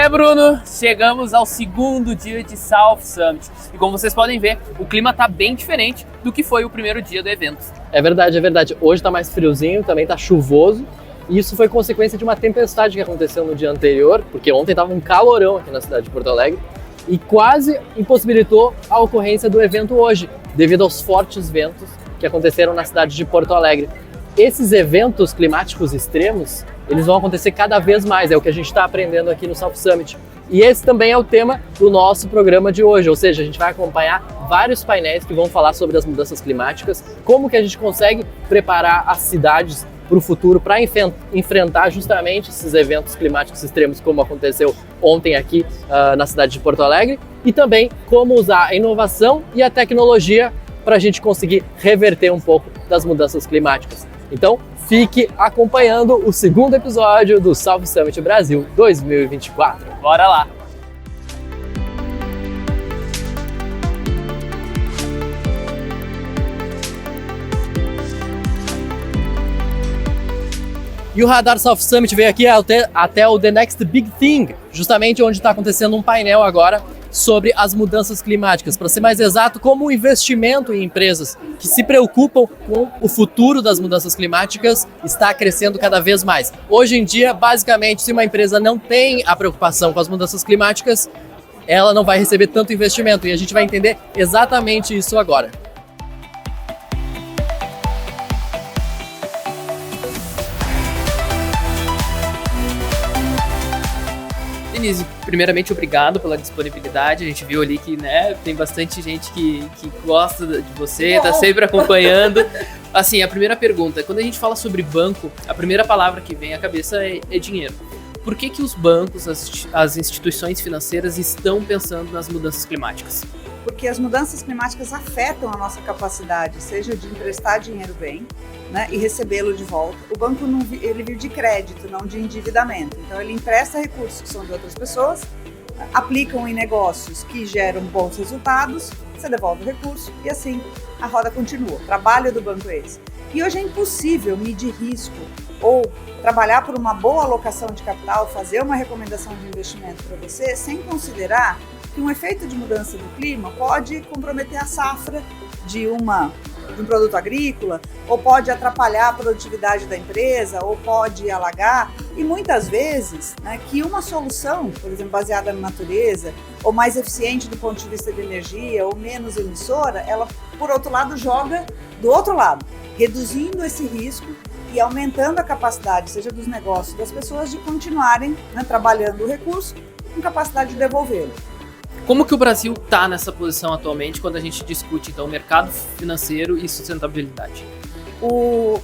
Bruno, chegamos ao segundo dia de South Summit e como vocês podem ver, o clima está bem diferente do que foi o primeiro dia do evento. É verdade. Hoje está mais friozinho, também está chuvoso e isso foi consequência de uma tempestade que aconteceu no dia anterior, porque ontem estava um calorão aqui na cidade de Porto Alegre e quase impossibilitou a ocorrência do evento hoje, devido aos fortes ventos que aconteceram na cidade de Porto Alegre. Esses eventos climáticos extremos, eles vão acontecer cada vez mais, é o que a gente está aprendendo aqui no South Summit. E esse também é o tema do nosso programa de hoje, ou seja, a gente vai acompanhar vários painéis que vão falar sobre as mudanças climáticas, como que a gente consegue preparar as cidades para o futuro, para enfrentar justamente esses eventos climáticos extremos, como aconteceu ontem aqui na cidade de Porto Alegre, e também como usar a inovação e a tecnologia para a gente conseguir reverter um pouco das mudanças climáticas. Então, fique acompanhando o segundo episódio do South Summit Brasil 2024. Bora lá! E o Radar South Summit veio aqui até o The Next Big Thing, justamente onde está acontecendo um painel agora sobre as mudanças climáticas. Para ser mais exato, como o investimento em empresas que se preocupam com o futuro das mudanças climáticas está crescendo cada vez mais. Hoje em dia, basicamente, se uma empresa não tem a preocupação com as mudanças climáticas, ela não vai receber tanto investimento e a gente vai entender exatamente isso agora. Denise, primeiramente, obrigado pela disponibilidade. A gente viu ali que, tem bastante gente que gosta de você, está sempre acompanhando. Assim, a primeira pergunta, quando a gente fala sobre banco, a primeira palavra que vem à cabeça é dinheiro. Por que os bancos, as instituições financeiras estão pensando nas mudanças climáticas? Porque as mudanças climáticas afetam a nossa capacidade, seja de emprestar dinheiro bem, e recebê-lo de volta. O banco ele vive de crédito, não de endividamento. Então ele empresta recursos que são de outras pessoas, aplicam em negócios que geram bons resultados, você devolve o recurso e assim a roda continua. O trabalho do banco é esse. E hoje é impossível medir risco ou trabalhar por uma boa alocação de capital, fazer uma recomendação de investimento para você, sem considerar que um efeito de mudança do clima pode comprometer a safra de um produto agrícola, ou pode atrapalhar a produtividade da empresa, ou pode alagar. E muitas vezes, que uma solução, por exemplo, baseada na natureza, ou mais eficiente do ponto de vista de energia, ou menos emissora, ela, por outro lado, joga do outro lado, reduzindo esse risco e aumentando a capacidade, seja dos negócios das pessoas, de continuarem trabalhando o recurso com capacidade de devolvê-lo. Como que o Brasil está nessa posição atualmente quando a gente discute, então, mercado financeiro e sustentabilidade?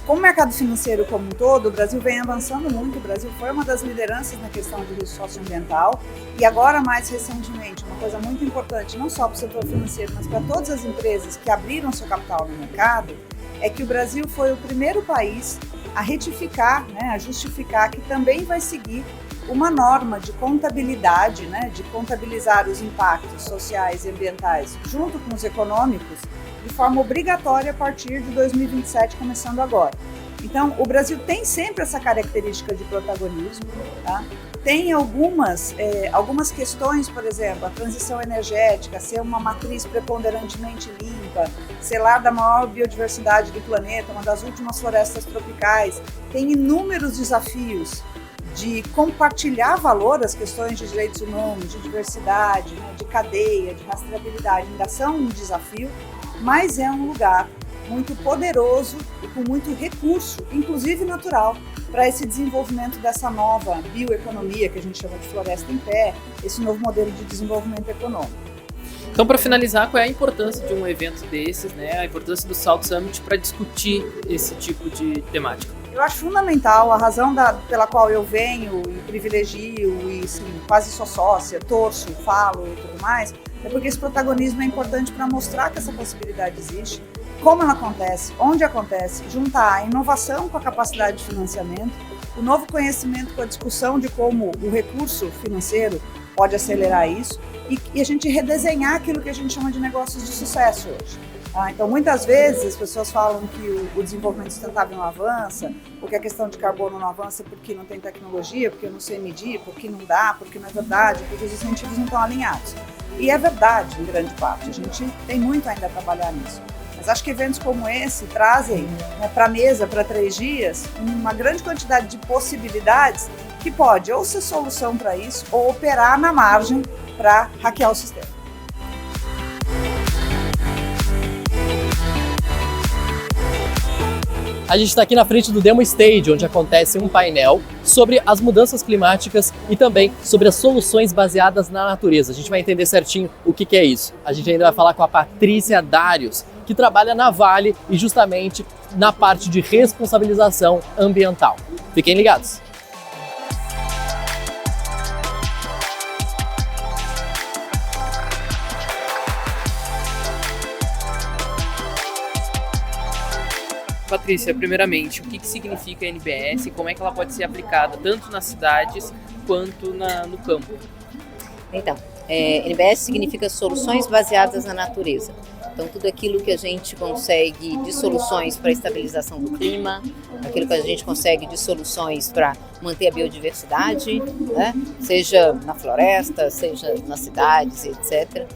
Como mercado financeiro como um todo, o Brasil vem avançando muito. O Brasil foi uma das lideranças na questão de risco socioambiental e agora, mais recentemente, uma coisa muito importante, não só para o setor financeiro, mas para todas as empresas que abriram seu capital no mercado, é que o Brasil foi o primeiro país a retificar, a justificar que também vai seguir uma norma de contabilidade, de contabilizar os impactos sociais e ambientais junto com os econômicos de forma obrigatória a partir de 2027, começando agora. Então, o Brasil tem sempre essa característica de protagonismo, tá? Tem algumas questões, por exemplo, a transição energética, ser uma matriz preponderantemente limpa, ser lar da maior biodiversidade do planeta, uma das últimas florestas tropicais, tem inúmeros desafios de compartilhar valor, as questões de direitos humanos, de diversidade, de cadeia, de rastreabilidade, ainda são um desafio, mas é um lugar muito poderoso e com muito recurso, inclusive natural, para esse desenvolvimento dessa nova bioeconomia que a gente chama de floresta em pé, esse novo modelo de desenvolvimento econômico. Então, para finalizar, qual é a importância de um evento desses, a importância do South Summit para discutir esse tipo de temática? Eu acho fundamental, a razão pela qual eu venho e privilegio e quase sou sócia, torço, falo e tudo mais, é porque esse protagonismo é importante para mostrar que essa possibilidade existe, como ela acontece, onde acontece, juntar a inovação com a capacidade de financiamento, o novo conhecimento com a discussão de como o recurso financeiro pode acelerar isso e a gente redesenhar aquilo que a gente chama de negócios de sucesso hoje. Então, muitas vezes, as pessoas falam que o desenvolvimento sustentável não avança, ou que a questão de carbono não avança porque não tem tecnologia, porque eu não sei medir, porque não dá, porque não é verdade, porque os incentivos não estão alinhados. E é verdade, em grande parte. A gente tem muito ainda a trabalhar nisso. Mas acho que eventos como esse trazem, né, para a mesa, para 3 dias, uma grande quantidade de possibilidades que pode ou ser solução para isso, ou operar na margem para hackear o sistema. A gente está aqui na frente do Demo Stage, onde acontece um painel sobre as mudanças climáticas e também sobre as soluções baseadas na natureza. A gente vai entender certinho o que é isso. A gente ainda vai falar com a Patrícia Darius, que trabalha na Vale e justamente na parte de responsabilização ambiental. Fiquem ligados! Patrícia, primeiramente, o que significa a NBS e como é que ela pode ser aplicada tanto nas cidades quanto no campo? Então, NBS significa Soluções Baseadas na Natureza. Então, tudo aquilo que a gente consegue de soluções para a estabilização do clima, aquilo que a gente consegue de soluções para manter a biodiversidade, né? Seja na floresta, seja nas cidades, etc.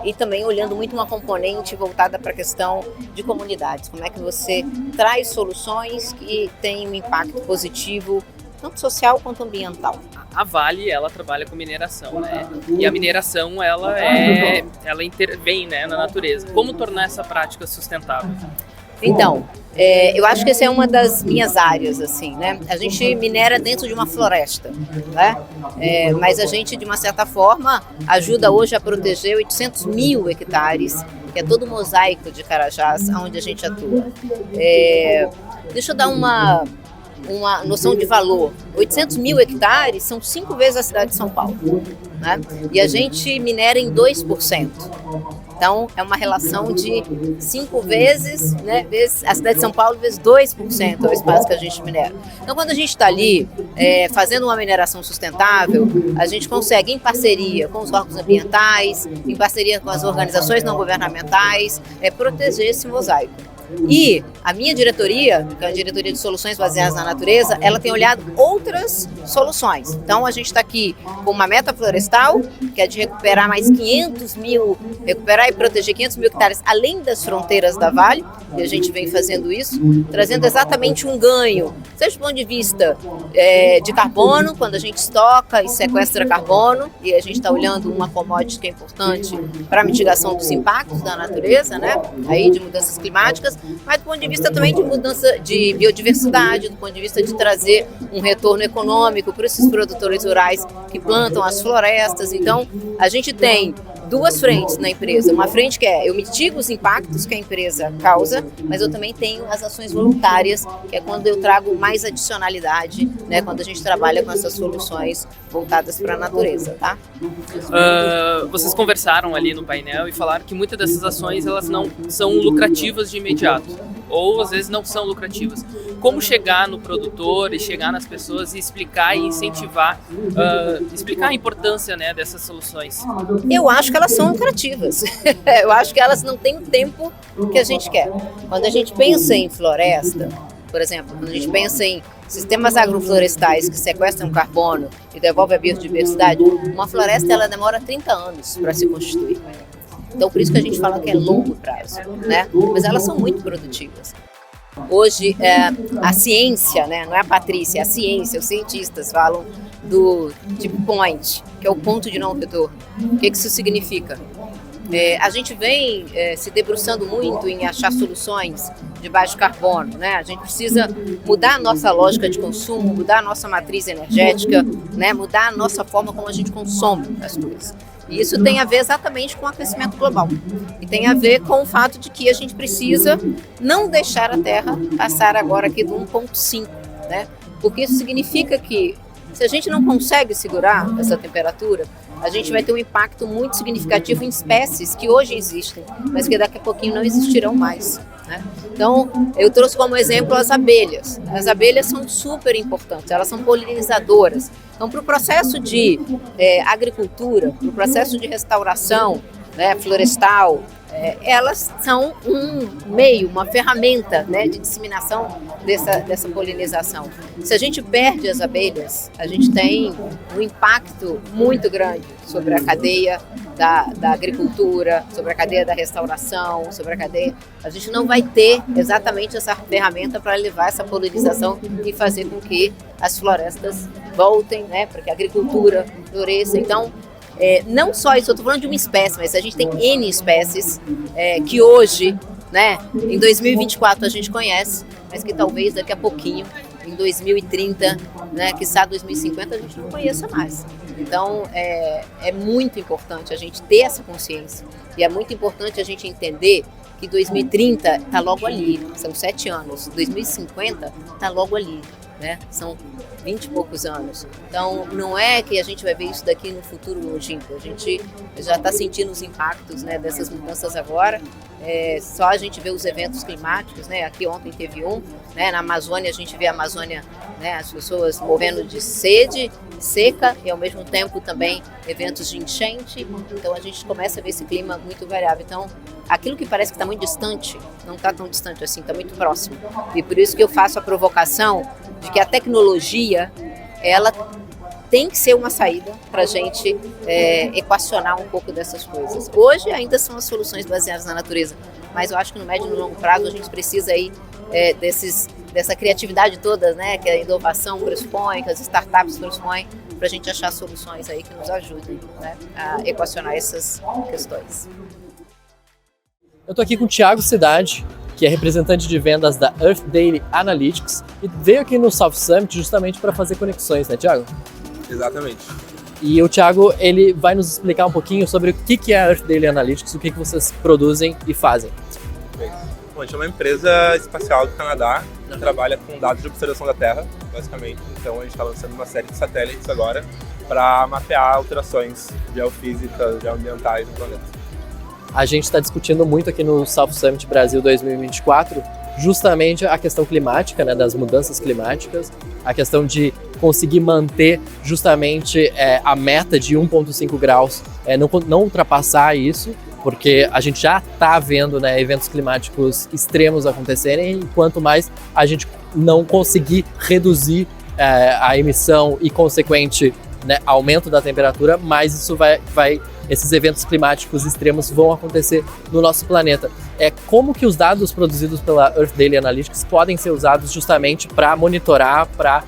E também olhando muito uma componente voltada para a questão de comunidades. Como é que você traz soluções que têm um impacto positivo, tanto social quanto ambiental. A Vale, ela trabalha com mineração, né? E a mineração, ela intervém, né, na natureza. Como tornar essa prática sustentável? Então, eu acho que essa é uma das minhas áreas, assim, né? A gente minera dentro de uma floresta, né? Mas a gente, de uma certa forma, ajuda hoje a proteger 800 mil hectares, que é todo o mosaico de Carajás, onde a gente atua. Deixa eu dar uma noção de valor. 800 mil hectares são 5 vezes a cidade de São Paulo, né? E a gente minera em 2%. Então, é uma relação de 5 vezes, né, vezes a cidade de São Paulo, vezes 2% é o espaço que a gente minera. Então, quando a gente está ali fazendo uma mineração sustentável, a gente consegue, em parceria com os órgãos ambientais, em parceria com as organizações não governamentais, proteger esse mosaico. E a minha diretoria, que é a diretoria de soluções baseadas na natureza, ela tem olhado outras soluções. Então a gente está aqui com uma meta florestal, que é de recuperar recuperar e proteger 500 mil hectares além das fronteiras da Vale, e a gente vem fazendo isso, trazendo exatamente um ganho, seja do ponto de vista de carbono, quando a gente estoca e sequestra carbono, e a gente está olhando uma commodity que é importante para a mitigação dos impactos da natureza, né, aí de mudanças climáticas, mas do ponto de vista também de mudança de biodiversidade, do ponto de vista de trazer um retorno econômico para esses produtores rurais que plantam as florestas. Então, a gente tem 2 frentes na empresa. Uma frente que eu mitigo os impactos que a empresa causa, mas eu também tenho as ações voluntárias, que é quando eu trago mais adicionalidade, né, quando a gente trabalha com essas soluções voltadas para a natureza, tá? Vocês conversaram ali no painel e falaram que muitas dessas ações elas não são lucrativas de imediato, ou às vezes não são lucrativas. Como chegar no produtor e chegar nas pessoas e explicar e incentivar, explicar a importância, né, dessas soluções? Eu acho que elas são lucrativas. Eu acho que elas não têm o tempo que a gente quer. Quando a gente pensa em floresta, por exemplo, quando a gente pensa em sistemas agroflorestais que sequestram carbono e devolvem a biodiversidade, uma floresta ela demora 30 anos para se constituir. Então, por isso que a gente fala que é longo prazo, né? Mas elas são muito produtivas. Hoje, a ciência, né? Não é a Patrícia, é a ciência, os cientistas falam do tip point, que é o ponto de não retorno. O que isso significa? A gente vem se debruçando muito em achar soluções de baixo carbono, né? A gente precisa mudar a nossa lógica de consumo, mudar a nossa matriz energética, né? Mudar a nossa forma como a gente consome as coisas. E isso tem a ver exatamente com o aquecimento global. E tem a ver com o fato de que a gente precisa não deixar a Terra passar agora aqui do 1,5, né? Porque isso significa que se a gente não consegue segurar essa temperatura, a gente vai ter um impacto muito significativo em espécies que hoje existem, mas que daqui a pouquinho não existirão mais, né? Então, eu trouxe como exemplo as abelhas. As abelhas são super importantes, elas são polinizadoras. Então, para o processo de agricultura, para o processo de restauração, né, florestal, elas são um meio, uma ferramenta, né, de disseminação dessa polinização. Se a gente perde as abelhas, a gente tem um impacto muito grande sobre a cadeia da agricultura, sobre a cadeia da restauração, sobre a cadeia. A gente não vai ter exatamente essa ferramenta para levar essa polinização e fazer com que as florestas voltem, né, para que a agricultura floresça. Então, não só isso, eu estou falando de uma espécie, mas a gente tem N espécies que hoje, né, em 2024 a gente conhece, mas que talvez daqui a pouquinho, em 2030, né, quiçá 2050, a gente não conheça mais. Então, é muito importante a gente ter essa consciência e é muito importante a gente entender que 2030 está logo ali, são 7 anos, 2050 está logo ali. Né? São 20 e poucos anos. Então, não é que a gente vai ver isso daqui no futuro longínquo. A gente já está sentindo os impactos, né, dessas mudanças agora. Só a gente vê os eventos climáticos, né? Aqui ontem teve um, né? Na Amazônia a gente vê a Amazônia, né, as pessoas morrendo de sede, seca e ao mesmo tempo também eventos de enchente. Então a gente começa a ver esse clima muito variável. Então, aquilo que parece que está muito distante, não está tão distante assim, está muito próximo. E por isso que eu faço a provocação de que a tecnologia, ela tem que ser uma saída para a gente equacionar um pouco dessas coisas. Hoje ainda são as soluções baseadas na natureza, mas eu acho que no médio e no longo prazo a gente precisa aí dessa criatividade toda, né, que a inovação pressupõe, que as startups pressupõem, para a gente achar soluções aí que nos ajudem, né, a equacionar essas questões. Eu estou aqui com o Thiago Cidade, que é representante de vendas da Earth Daily Analytics e veio aqui no South Summit justamente para fazer conexões, né, Thiago? Exatamente. E o Thiago, ele vai nos explicar um pouquinho sobre o que é a Earth Daily Analytics, o que vocês produzem e fazem. Bom, a gente é uma empresa espacial do Canadá que trabalha com dados de observação da Terra, basicamente. Então a gente está lançando uma série de satélites agora para mapear alterações geofísicas, geoambientais no planeta. A gente está discutindo muito aqui no South Summit Brasil 2024 justamente a questão climática, né, das mudanças climáticas, a questão de conseguir manter justamente a meta de 1,5 graus, não ultrapassar isso, porque a gente já está vendo, né, eventos climáticos extremos acontecerem e quanto mais a gente não conseguir reduzir a emissão e consequente, né, aumento da temperatura, mais isso esses eventos climáticos extremos vão acontecer no nosso planeta. Como que os dados produzidos pela Earth Daily Analytics podem ser usados justamente para monitorar, para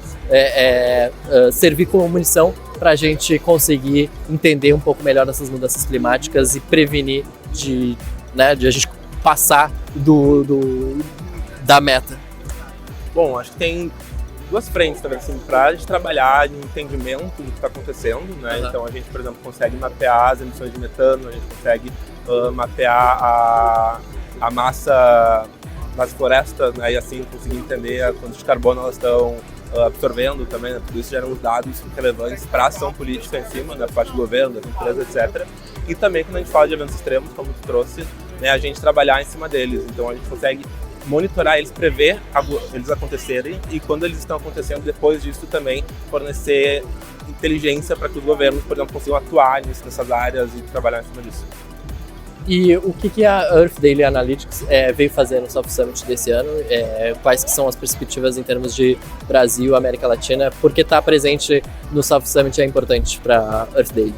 servir como munição para a gente conseguir entender um pouco melhor essas mudanças climáticas e prevenir de a gente passar da meta? Bom, acho que tem duas frentes também, assim, para a gente trabalhar em entendimento do que está acontecendo, né? Uhum. Então a gente, por exemplo, consegue mapear as emissões de metano, a gente consegue mapear a massa das florestas, né? E assim conseguir entender quanto de carbono elas estão absorvendo também, né? Tudo isso geram dados relevantes para a ação política em cima, da parte do governo, das empresas, etc. E também quando a gente fala de eventos extremos, como tu trouxe, né, a gente trabalhar em cima deles. Então a gente consegue monitorar eles, prever eles acontecerem e quando eles estão acontecendo, depois disso também fornecer inteligência para que os governos, por exemplo, consigam atuar nessas áreas e trabalhar em cima disso. E o que a Earth Daily Analytics veio fazer no South Summit desse ano? Quais que são as perspectivas em termos de Brasil, América Latina? Porque estar presente no South Summit é importante para a Earth Daily?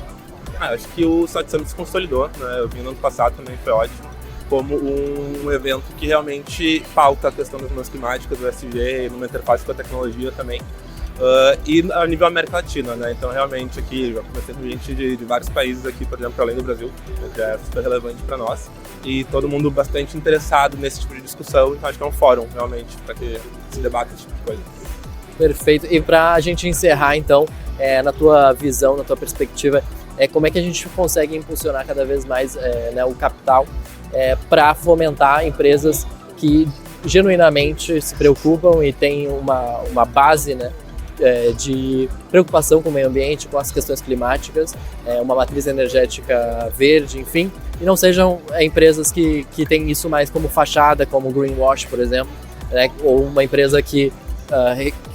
Acho que o South Summit se consolidou, né? Eu vim no ano passado também, foi ótimo, como um evento que realmente pauta a questão das mudanças climáticas, do ESG, numa interface com a tecnologia também. E a nível América Latina, né? Então realmente aqui já comecei com gente de vários países aqui, por exemplo, além do Brasil, que é super relevante para nós. E todo mundo bastante interessado nesse tipo de discussão, então acho que é um fórum realmente para que se debata esse tipo de coisa. Perfeito. E para a gente encerrar então, na tua visão, na tua perspectiva, como é que a gente consegue impulsionar cada vez mais né, o capital para fomentar empresas que genuinamente se preocupam e têm uma base, né, de preocupação com o meio ambiente, com as questões climáticas, uma matriz energética verde, enfim, e não sejam empresas que têm isso mais como fachada, como Greenwash, por exemplo, né, ou uma empresa que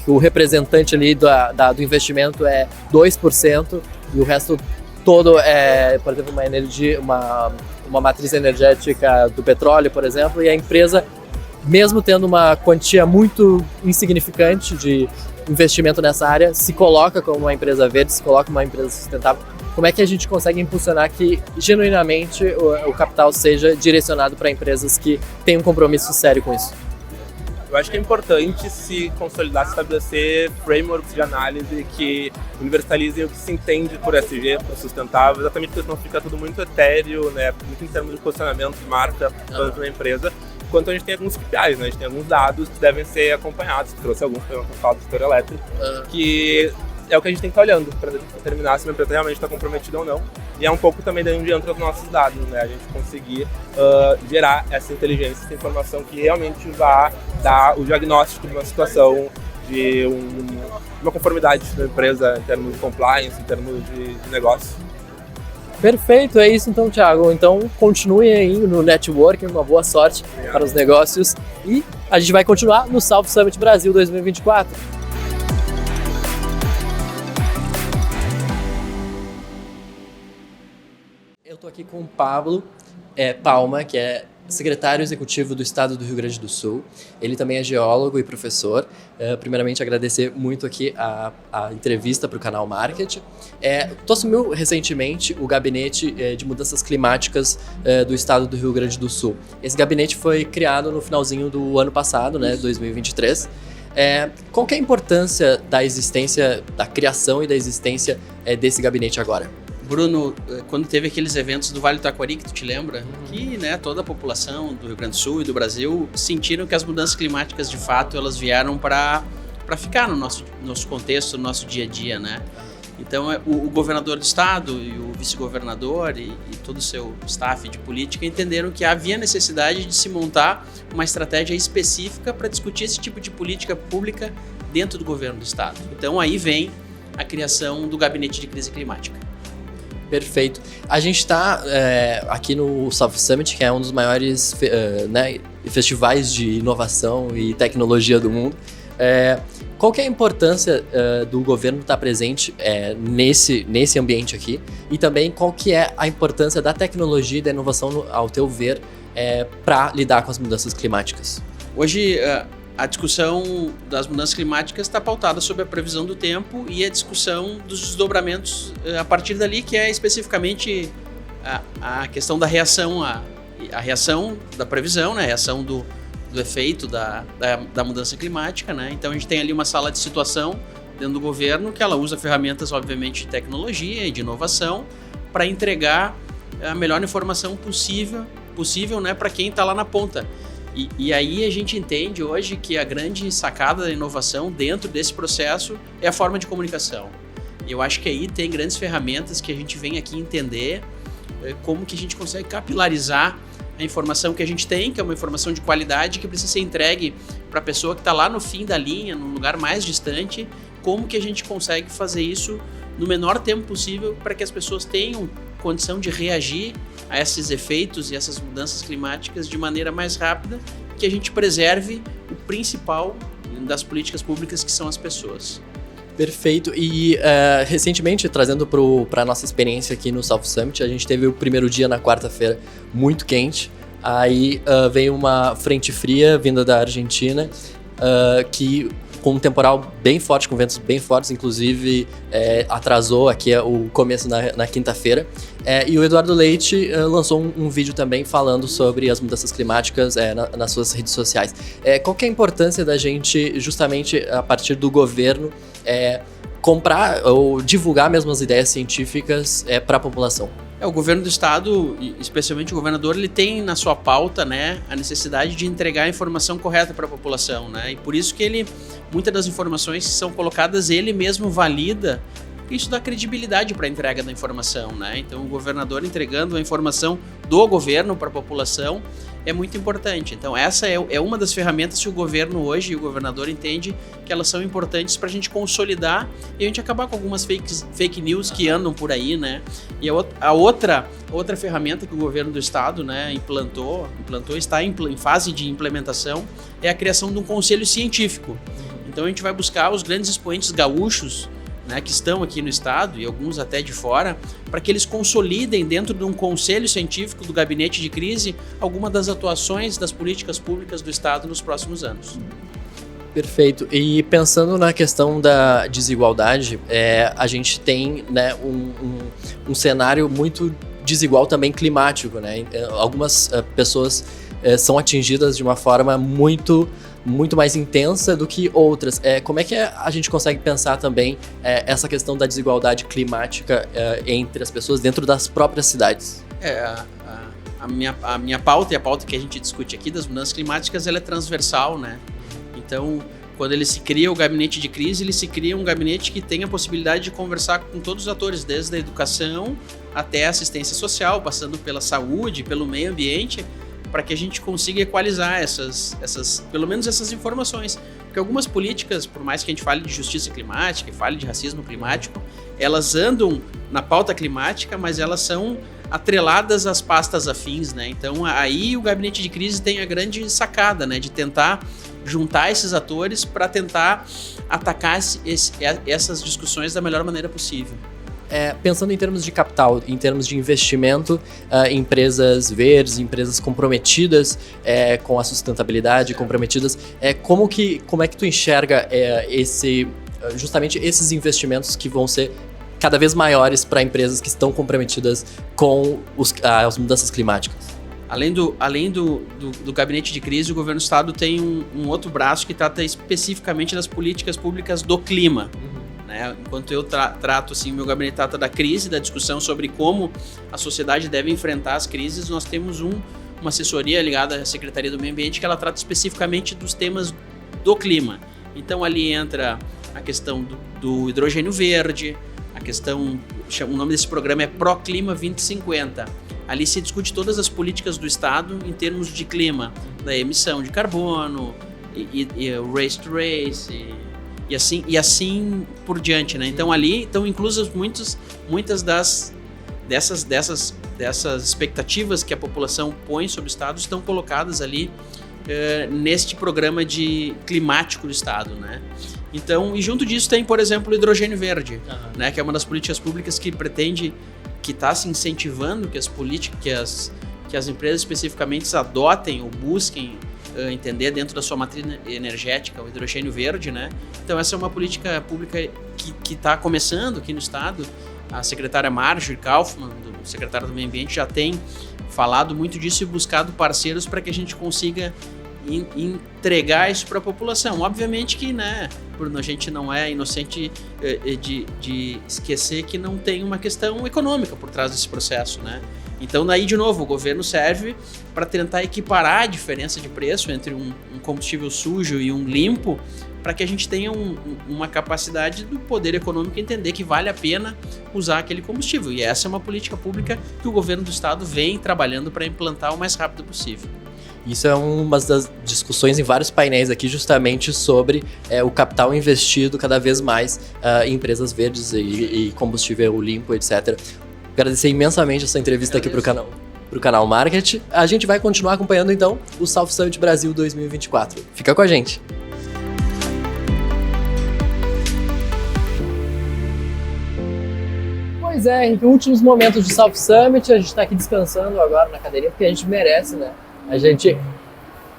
o representante ali do investimento é 2% e o resto todo, por exemplo, uma matriz energética do petróleo, por exemplo, e a empresa, mesmo tendo uma quantia muito insignificante de investimento nessa área, se coloca como uma empresa verde, se coloca como uma empresa sustentável. Como é que a gente consegue impulsionar que, genuinamente, o capital seja direcionado para empresas que têm um compromisso sério com isso? Eu acho que é importante se consolidar, se estabelecer frameworks de análise que universalizem o que se entende por ESG, por sustentável, exatamente porque senão fica tudo muito etéreo, né? Muito em termos de posicionamento de marca dentro da empresa. Enquanto a gente tem alguns KPIs, né? A gente tem alguns dados que devem ser acompanhados. Trouxe alguns, por exemplo, do setor elétrico, que é o que a gente tem que estar olhando para determinar se uma empresa realmente está comprometida ou não. E é um pouco também daí onde entra os nossos dados, né? A gente conseguir gerar essa inteligência, essa informação que realmente vai dar o diagnóstico de uma situação, de uma conformidade da empresa em termos de compliance, em termos de negócio. Perfeito, é isso então, Thiago. Então continue aí no networking, uma boa sorte para os negócios e a gente vai continuar no South Summit Brasil 2024. Eu estou aqui com o Pablo Palma, que é secretário executivo do Estado do Rio Grande do Sul. Ele também é geólogo e professor. Primeiramente, agradecer muito aqui a entrevista para o canal Market. Tu assumiu recentemente o Gabinete de Mudanças Climáticas do Estado do Rio Grande do Sul. Esse gabinete foi criado no finalzinho do ano passado, né, 2023. Qual que é a importância da existência, da criação e da existência desse gabinete agora? Bruno, quando teve aqueles eventos do Vale do Taquari, que tu te lembra, que toda a população do Rio Grande do Sul e do Brasil sentiram que as mudanças climáticas, de fato, elas vieram para ficar no nosso contexto, no nosso dia a dia, né? Então, o governador do estado e o vice-governador e todo o seu staff de política entenderam que havia necessidade de se montar uma estratégia específica para discutir esse tipo de política pública dentro do governo do estado. Então, aí vem a criação do Gabinete de Crise Climática. Perfeito. A gente está aqui no South Summit, que é um dos maiores festivais de inovação e tecnologia do mundo. Qual que é a importância do governo estar presente nesse ambiente aqui? E também qual que é a importância da tecnologia e da inovação, ao teu ver, para lidar com as mudanças climáticas? Hoje, a discussão das mudanças climáticas está pautada sobre a previsão do tempo e a discussão dos desdobramentos a partir dali, que é especificamente a questão da reação, a reação da previsão, né? A reação do efeito da mudança climática, né? Então a gente tem ali uma sala de situação dentro do governo que ela usa ferramentas, obviamente, de tecnologia e de inovação para entregar a melhor informação possível, né, para quem está lá na ponta. E aí a gente entende hoje que a grande sacada da inovação dentro desse processo é a forma de comunicação. E eu acho que aí tem grandes ferramentas que a gente vem aqui entender como que a gente consegue capilarizar a informação que a gente tem, que é uma informação de qualidade que precisa ser entregue para a pessoa que está lá no fim da linha, num lugar mais distante, como que a gente consegue fazer isso no menor tempo possível para que as pessoas tenham condição de reagir a esses efeitos e essas mudanças climáticas de maneira mais rápida, que a gente preserve o principal das políticas públicas, que são as pessoas. Perfeito. E recentemente, trazendo para a nossa experiência aqui no South Summit, a gente teve o primeiro dia na quarta-feira muito quente. Aí veio uma frente fria vinda da Argentina, que com um temporal bem forte, com ventos bem fortes, inclusive atrasou aqui o começo na quinta-feira. E o Eduardo Leite lançou um vídeo também falando sobre as mudanças climáticas nas suas redes sociais. Qual que é a importância da gente, justamente a partir do governo, comprar ou divulgar mesmo as ideias científicas para a população? O governo do estado, especialmente o governador, ele tem na sua pauta, né, a necessidade de entregar a informação correta para a população, né? E por isso que muitas das informações que são colocadas, ele mesmo valida, porque isso dá credibilidade para a entrega da informação, né? Então o governador entregando a informação do governo para a população é muito importante. Então essa é uma das ferramentas que o governo hoje e o governador entende que elas são importantes para a gente consolidar e a gente acabar com algumas fake news que andam por aí, né? E a outra ferramenta que o governo do estado, né, implantou, está em fase de implementação, é a criação de um conselho científico. Então a gente vai buscar os grandes expoentes gaúchos, né, que estão aqui no estado e alguns até de fora, para que eles consolidem dentro de um conselho científico do gabinete de crise alguma das atuações das políticas públicas do estado nos próximos anos. Perfeito. E pensando na questão da desigualdade, a gente tem, né, um cenário muito desigual também climático, né? Algumas pessoas são atingidas de uma forma muito mais intensa do que outras. Como é que a gente consegue pensar também essa questão da desigualdade climática entre as pessoas dentro das próprias cidades? A minha pauta e a pauta que a gente discute aqui das mudanças climáticas, ela é transversal, né? Então, quando ele se cria o gabinete de crise, ele se cria um gabinete que tem a possibilidade de conversar com todos os atores, desde a educação até a assistência social, passando pela saúde, pelo meio ambiente, para que a gente consiga equalizar pelo menos essas informações. Porque algumas políticas, por mais que a gente fale de justiça climática e fale de racismo climático, elas andam na pauta climática, mas elas são atreladas às pastas afins, né? Então aí o gabinete de crise tem a grande sacada, né, de tentar juntar esses atores para tentar atacar essas discussões da melhor maneira possível. Pensando em termos de capital, em termos de investimento, empresas verdes, empresas comprometidas com a sustentabilidade, comprometidas, como é que tu enxerga justamente esses investimentos que vão ser cada vez maiores para empresas que estão comprometidas com as mudanças climáticas? Além do gabinete de crise, o governo do estado tem um outro braço que trata especificamente das políticas públicas do clima. Né? Enquanto eu trato, assim, meu gabinete trata da crise, da discussão sobre como a sociedade deve enfrentar as crises, nós temos uma assessoria ligada à Secretaria do Meio Ambiente que ela trata especificamente dos temas do clima. Então ali entra a questão do hidrogênio verde, o nome desse programa é ProClima 2050. Ali se discute todas as políticas do estado em termos de clima, da emissão de carbono, e o Race to Race, e assim por diante, né? Então ali estão inclusas muitas dessas expectativas que a população põe sobre o estado estão colocadas ali neste programa climático do estado, né? Então, e junto disso tem, por exemplo, o hidrogênio verde, né? Que é uma das políticas públicas que pretende, que está se incentivando que as empresas especificamente adotem ou busquem entender dentro da sua matriz energética o hidrogênio verde, né? Então essa é uma política pública que está começando aqui no estado. A secretária Marjorie Kaufmann, do secretário do Meio Ambiente, já tem falado muito disso e buscado parceiros para que a gente consiga entregar isso para a população. Obviamente que, né, Bruno, a gente não é inocente de esquecer que não tem uma questão econômica por trás desse processo, né? Então, daí, de novo, o governo serve para tentar equiparar a diferença de preço entre um combustível sujo e um limpo, para que a gente tenha uma capacidade do poder econômico entender que vale a pena usar aquele combustível. E essa é uma política pública que o governo do estado vem trabalhando para implantar o mais rápido possível. Isso é uma das discussões em vários painéis aqui, justamente sobre o capital investido cada vez mais em empresas verdes e combustível limpo, etc. Agradecer imensamente essa entrevista aqui para o canal Market. A gente vai continuar acompanhando, então, o South Summit Brasil 2024. Fica com a gente! Pois é, em últimos momentos de South Summit, a gente está aqui descansando agora na cadeirinha, porque a gente merece, né? A gente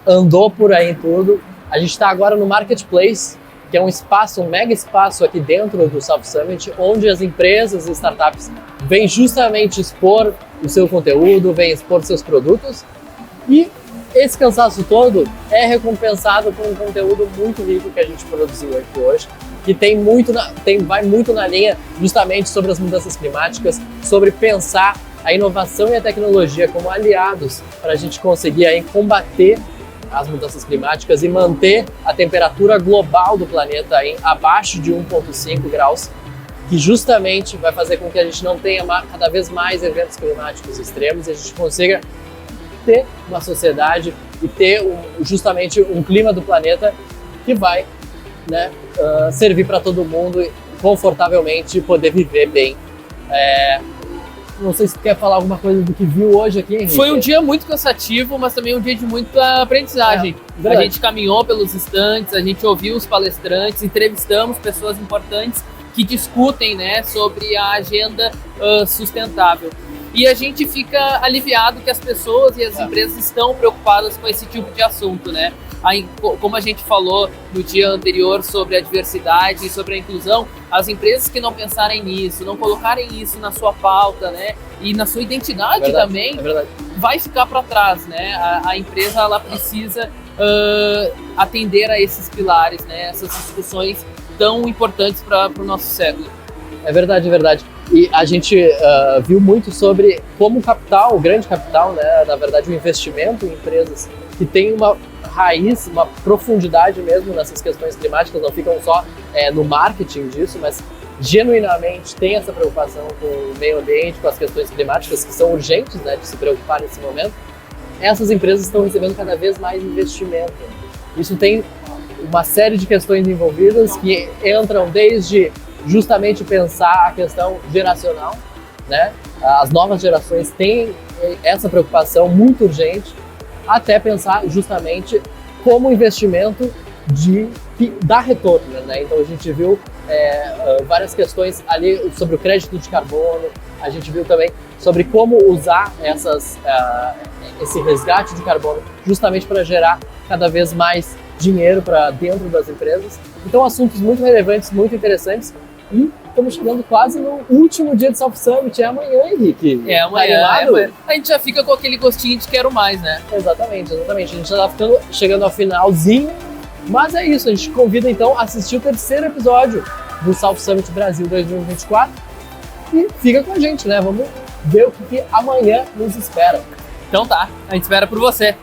andou por aí em tudo. A gente está agora no Marketplace, que é um espaço, um mega espaço aqui dentro do South Summit, onde as empresas e startups vêm justamente expor o seu conteúdo, vêm expor seus produtos. E esse cansaço todo é recompensado por um conteúdo muito rico que a gente produziu aqui hoje, que vai muito na linha justamente sobre as mudanças climáticas, sobre pensar a inovação e a tecnologia como aliados para a gente conseguir aí combater as mudanças climáticas e manter a temperatura global do planeta em abaixo de 1,5 graus, que justamente vai fazer com que a gente não tenha cada vez mais eventos climáticos extremos e a gente consiga ter uma sociedade e ter justamente um clima do planeta que vai, né, servir para todo mundo confortavelmente e poder viver bem. Não sei se tu quer falar alguma coisa do que viu hoje aqui, Henrique. Foi um dia muito cansativo, mas também um dia de muita aprendizagem. A gente caminhou pelos estandes, a gente ouviu os palestrantes, entrevistamos pessoas importantes que discutem, né, sobre a agenda sustentável. E a gente fica aliviado que as pessoas e as empresas estão preocupadas com esse tipo de assunto, né? Como a gente falou no dia anterior sobre a diversidade e sobre a inclusão, as empresas que não pensarem nisso, não colocarem isso na sua pauta, né, e na sua identidade também, vai ficar para trás, né? A empresa ela precisa atender a esses pilares, né? Essas discussões tão importantes para o nosso século. É verdade, é verdade. E a gente viu muito sobre como o capital, o grande capital, né, na verdade o investimento em empresas que tem uma raiz, uma profundidade mesmo nessas questões climáticas, não ficam só no marketing disso, mas genuinamente tem essa preocupação com o meio ambiente, com as questões climáticas que são urgentes, né, de se preocupar nesse momento. Essas empresas estão recebendo cada vez mais investimento. Isso tem uma série de questões envolvidas que entram desde justamente pensar a questão geracional, né? As novas gerações têm essa preocupação muito urgente, até pensar justamente como investimento que dá retorno, né? Então a gente viu várias questões ali sobre o crédito de carbono, a gente viu também sobre como usar esse resgate de carbono justamente para gerar cada vez mais dinheiro para dentro das empresas. Então assuntos muito relevantes, muito interessantes. E estamos chegando quase no último dia de South Summit, é amanhã, Henrique. É amanhã, a gente já fica com aquele gostinho de quero mais, né? Exatamente. A gente já está chegando ao finalzinho, mas é isso, a gente convida então a assistir o terceiro episódio do South Summit Brasil 2024 e fica com a gente, né? Vamos ver o que amanhã nos espera. Então tá, a gente espera por você.